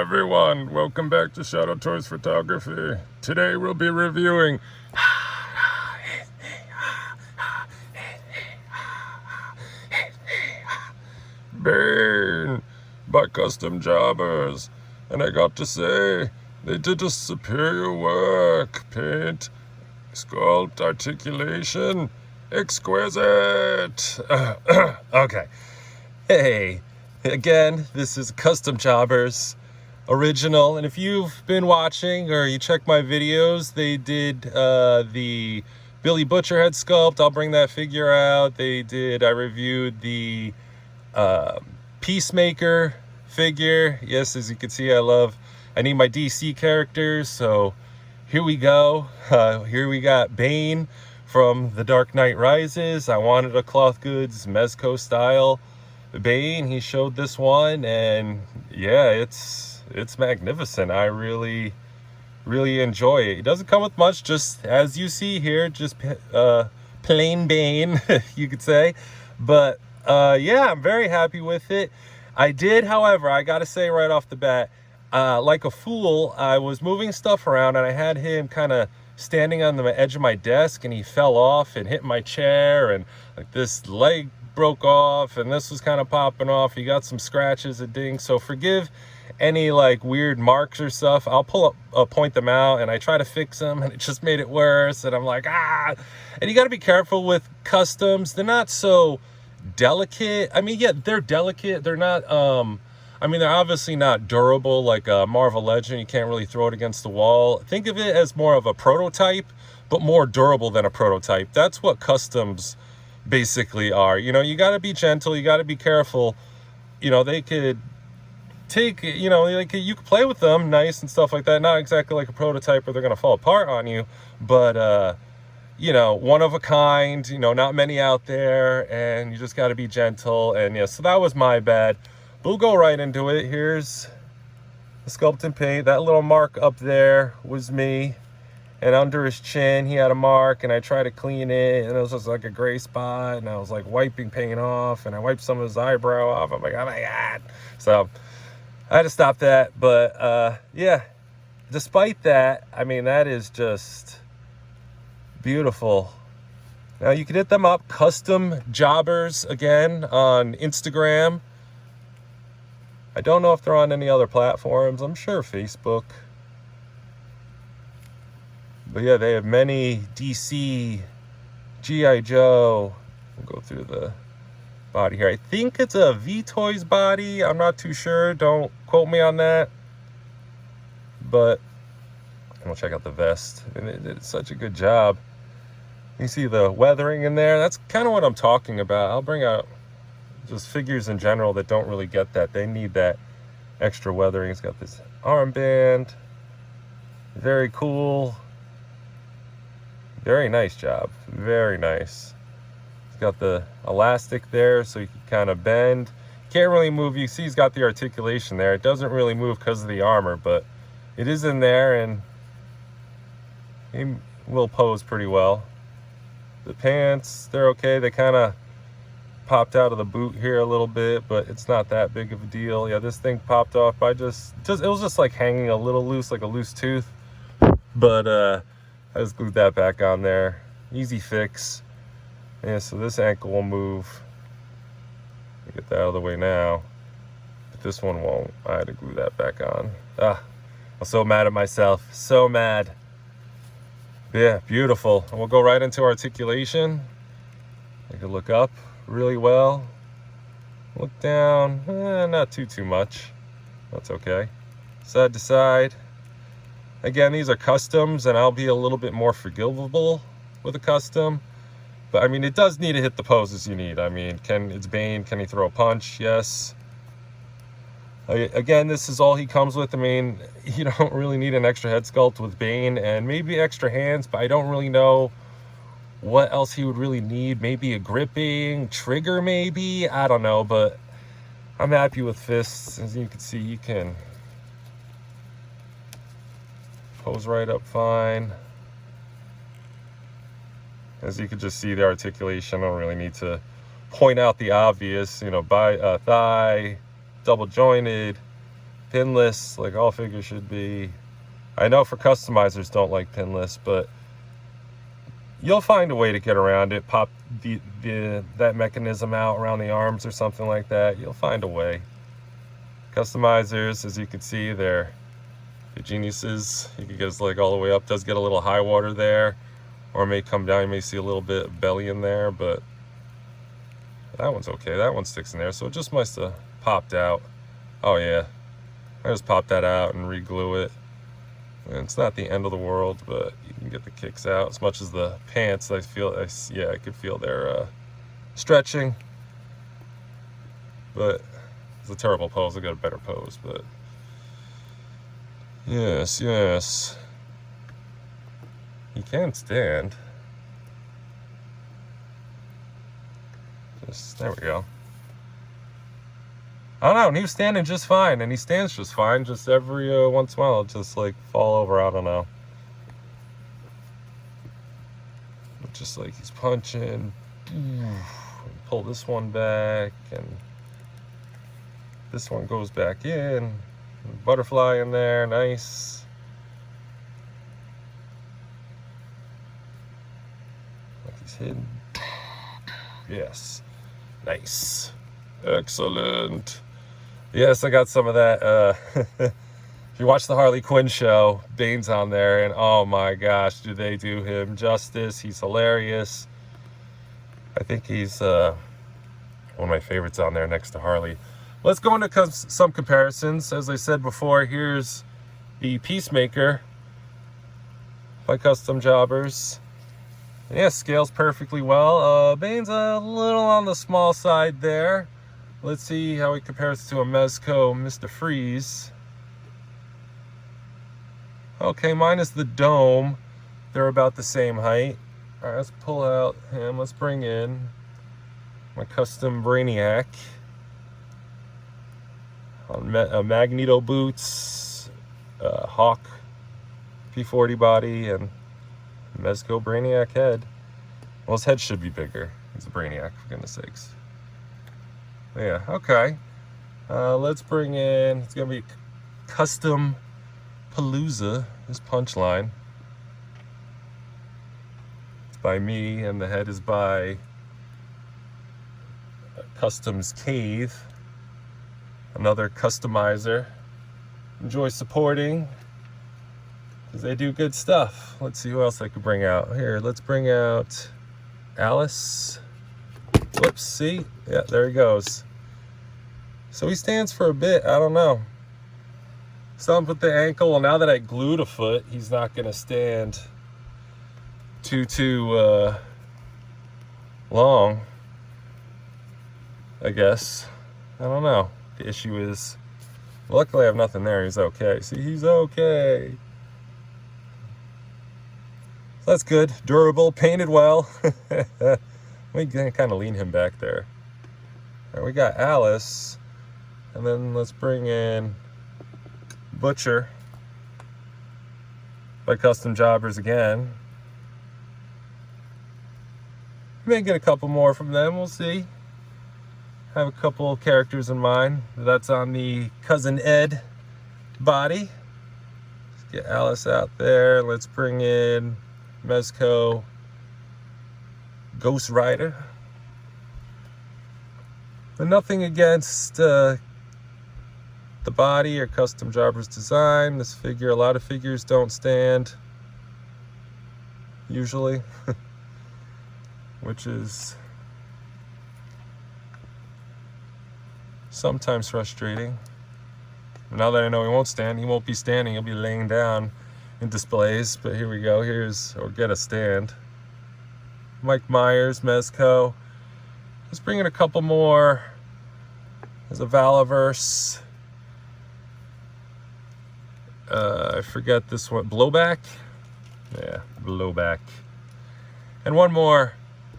everyone, welcome back to Shadowtoys Photography. Today we'll be reviewing Bane by Custom Jobbers. And I got to say, they did a superior work. Paint, sculpt, articulation, exquisite. Okay. Hey, again, this is Custom Jobbers original, and if you've been watching or you check my videos, they did the Billy Butcher head sculpt. I'll bring that figure out. I reviewed the Peacemaker figure. Yes, as you can see, I need my DC characters, so here we go. Here we got Bane from The Dark Knight Rises. I wanted a cloth goods Mezco style Bane. He showed this one, and yeah, it's magnificent. I really enjoy it. It doesn't come with much, just as you see here, just plain Bane, you could say. But yeah, I'm very happy with it. I did, however, I gotta say right off the bat, like a fool, I was moving stuff around and I had him kind of standing on the edge of my desk, and he fell off and hit my chair, and like this leg broke off, and this was kind of popping off. He got some scratches and dings, so forgive any like weird marks or stuff. I'll point them out, and I try to fix them, and it just made it worse. And I'm like, and you got to be careful with customs. They're not so delicate. I mean, yeah, they're delicate. They're not I mean, they're obviously not durable like a Marvel Legend. You can't really throw it against the wall. Think of it as more of a prototype, but more durable than a prototype. That's what customs basically are. You know, you got to be gentle, you got to be careful. You know, they could take, you know, like you could play with them nice and stuff like that, not exactly like a prototype where they're gonna fall apart on you, but you know, one of a kind, you know, not many out there, and you just got to be gentle. And yeah, so that was my bad. We'll go right into it. Here's the sculpt and paint. That little mark up there was me, and under his chin he had a mark, and I tried to clean it, and it was just like a gray spot, and I was like wiping paint off, and I wiped some of his eyebrow off. I'm like, oh my god. So I had to stop that. But yeah, despite that, I mean, that is just beautiful. Now you can hit them up, Custom Jobbers, again on Instagram. I don't know if they're on any other platforms. I'm sure Facebook. But yeah, they have many DC, G.I. Joe. We'll go through the body here. I think it's a V-Toys body. I'm not too sure. Don't quote me on that. But we'll check out the vest. And it did such a good job. You see the weathering in there. That's kind of what I'm talking about. I'll bring out just figures in general that don't really get that. They need that extra weathering. It's got this armband. Very cool. Very nice job. Very nice. It's got the elastic there so you can kind of bend. Can't really move. You see he's got the articulation there. It doesn't really move because of the armor, but it is in there, and he will pose pretty well. The pants, they're okay. They kind of popped out of the boot here a little bit, but it's not that big of a deal. Yeah, this thing popped off by just it was just like hanging a little loose, like a loose tooth. But I just glued that back on there. Easy fix. Yeah, so this ankle will move. Get that out of the way now. But this one won't. I had to glue that back on. I'm so mad at myself. So mad. Yeah, beautiful. And we'll go right into articulation. I can look up really well. Look down, not too much. That's okay. Side to side. Again, these are customs, and I'll be a little bit more forgivable with a custom. But I mean, it does need to hit the poses you need. I mean, it's Bane. Can he throw a punch? Yes. Again, this is all he comes with. I mean, you don't really need an extra head sculpt with Bane, and maybe extra hands, but I don't really know what else he would really need. Maybe a gripping trigger, maybe. I don't know, but I'm happy with fists. As you can see, you can pose right up fine. As you can just see, the articulation, I don't really need to point out the obvious, you know, thigh, double jointed, pinless, like all figures should be. I know for customizers don't like pinless, but you'll find a way to get around it. Pop that mechanism out around the arms or something like that. You'll find a way. Customizers, as you can see, they're geniuses. You can get his leg all the way up. Does get a little high water there, or it may come down. You may see a little bit of belly in there, but that one's okay. That one sticks in there, so it just must have popped out. Oh yeah, I just popped that out and re-glue it. And it's not the end of the world, but you can get the kicks out. As much as the pants, I could feel their stretching. But it's a terrible pose. I got a better pose, but yes. He can stand. There we go. I don't know, and he was standing just fine, and he stands just fine. Just every once in a while, it'll just like fall over. I don't know. Just like he's punching. Pull this one back, and this one goes back in. Butterfly in there, nice. Like he's hidden. Yes, nice, excellent. Yes, I got some of that. If you watch the Harley Quinn show, Bane's on there, and oh my gosh, do they do him justice. He's hilarious. I think he's one of my favorites on there next to Harley. Let's go into some comparisons. As I said before, here's the Peacemaker by Custom Jobbers. Yeah, scales perfectly well. Bane's a little on the small side there. Let's see how he compares to a Mezco Mr. Freeze. Okay, minus the dome, they're about the same height. All right, let's pull out him. Let's bring in my custom Brainiac. Magneto boots, Hawk P40 body, and Mezco Brainiac head. Well, his head should be bigger. He's a Brainiac, for goodness sakes. Yeah, okay. Let's bring in, it's going to be Custom Palooza, this punchline. It's by me, and the head is by Customs Cave. Another customizer. Enjoy supporting, because they do good stuff. Let's see who else I could bring out. Here, let's bring out Alice. Whoops, see? Yeah, there he goes. So he stands for a bit, I don't know. Something with the ankle. Well, now that I glued a foot, he's not going to stand too long, I guess. I don't know. The issue is, luckily I have nothing there. He's okay. See, he's okay. So that's good. Durable, painted well. We can kind of lean him back there. All right, we got Alice. And then let's bring in Butcher by Custom Jobbers again. May get a couple more from them, we'll see. Have a couple of characters in mind. That's on the Cousin Ed body. Let's get Alice out there. Let's bring in Mezco Ghost Rider. But nothing against the body or Custom Jobbers design. This figure, a lot of figures don't stand usually, which is sometimes frustrating. Now that I know he won't stand, he won't be standing, he'll be laying down in displays. But here we go, or get a stand. Mike Myers, Mezco. Let's bring in a couple more. There's a Valaverse. I forget this one. Blowback? Yeah, Blowback. And one more.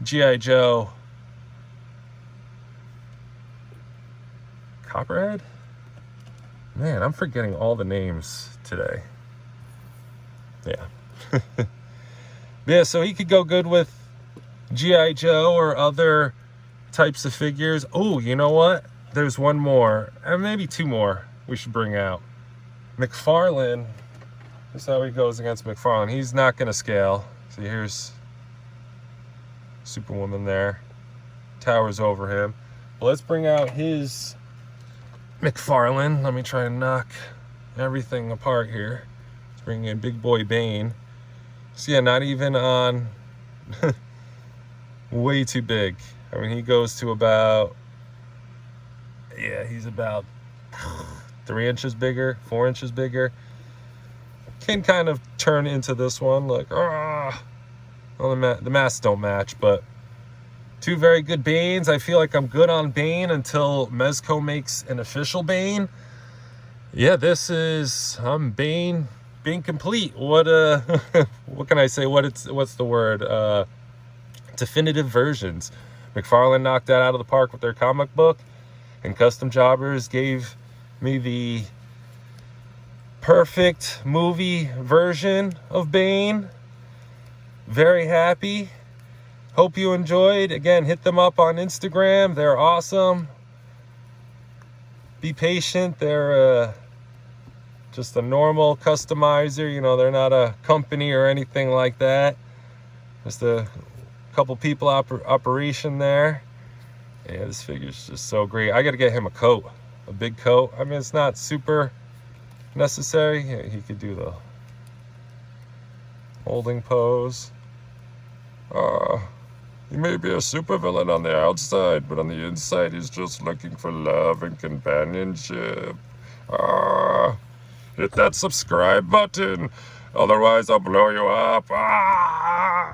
G.I. Joe. Copperhead? Man, I'm forgetting all the names today. Yeah. Yeah, so he could go good with G.I. Joe or other types of figures. Oh, you know what? There's one more, and maybe two more. we should bring out. McFarlane, this is how he goes against McFarlane. He's not going to scale. See, here's Superwoman there. Towers over him. But let's bring out his McFarlane. Let me try and knock everything apart here. Let's bring in Big Boy Bane. So yeah, not even on way too big. I mean, he goes to about, yeah, he's about 3 inches bigger, 4 inches bigger. Can kind of turn into this one, like, well, the masks don't match, but two very good Banes. I feel like I'm good on Bane until Mezco makes an official Bane. Yeah, this is, I'm Bane complete. What what can I say? What's the word? Definitive versions. McFarlane knocked that out of the park with their comic book, and Custom Jobbers gave me the perfect movie version of Bane. Very happy. Hope you enjoyed. Again, hit them up on Instagram. They're awesome. Be patient. They're just a normal customizer. You know, they're not a company or anything like that. Just a couple people operation there. Yeah, this figure's just so great. I got to get him a coat, a big coat. I mean, it's not super necessary. Yeah, he could do the holding pose. He may be a supervillain on the outside, but on the inside, he's just looking for love and companionship. Hit that subscribe button, otherwise I'll blow you up.